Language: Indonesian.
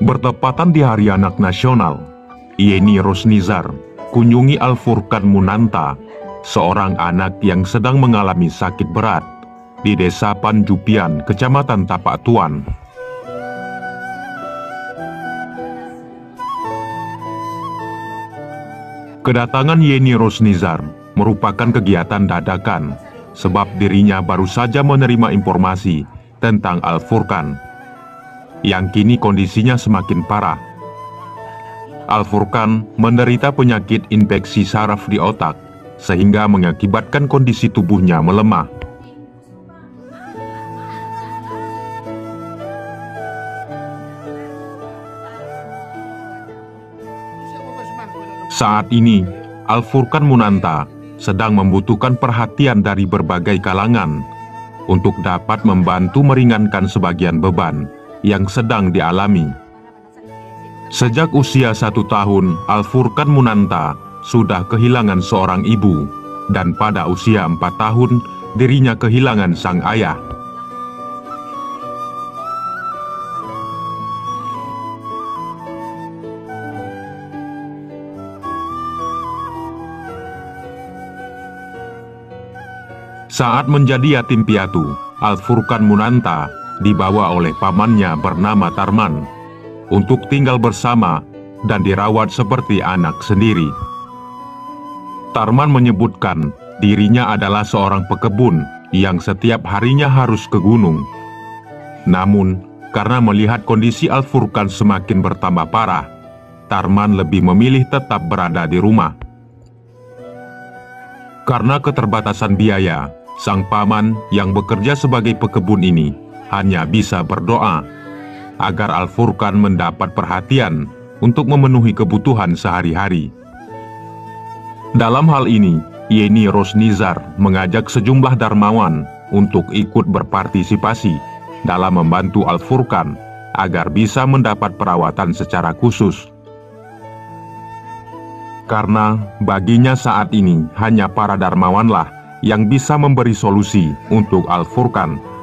Bertepatan di Hari Anak Nasional, Yeni Rosnizar kunjungi Al-Furqan Munanta, seorang anak yang sedang mengalami sakit berat di Desa Panjupian, Kecamatan Tapak Tuan. Kedatangan Yeni Rosnizar merupakan kegiatan dadakan, sebab dirinya baru saja menerima informasi tentang Al-Furqan, yang kini kondisinya semakin parah. Al-Furqan menderita penyakit infeksi saraf di otak, sehingga mengakibatkan kondisi tubuhnya melemah. Saat ini, Al-Furqan Munanta sedang membutuhkan perhatian dari berbagai kalangan untuk dapat membantu meringankan sebagian beban yang sedang dialami. Sejak usia 1 tahun, Al-Furqan Munanta sudah kehilangan seorang ibu, dan pada usia 4 tahun, dirinya kehilangan sang ayah. Saat menjadi yatim piatu, Al-Furqan Munanta dibawa oleh pamannya bernama Tarman untuk tinggal bersama dan dirawat seperti anak sendiri. Tarman menyebutkan dirinya adalah seorang pekebun yang setiap harinya harus ke gunung. Namun, karena melihat kondisi Al-Furqan semakin bertambah parah, Tarman lebih memilih tetap berada di rumah. Karena keterbatasan biaya, sang paman yang bekerja sebagai pekebun ini hanya bisa berdoa agar Al-Furqan mendapat perhatian untuk memenuhi kebutuhan sehari-hari. Dalam hal ini, Yeni Rosnizar mengajak sejumlah dermawan untuk ikut berpartisipasi dalam membantu Al-Furqan agar bisa mendapat perawatan secara khusus. Karena baginya saat ini hanya para dermawanlah yang bisa memberi solusi untuk Al-Furqan.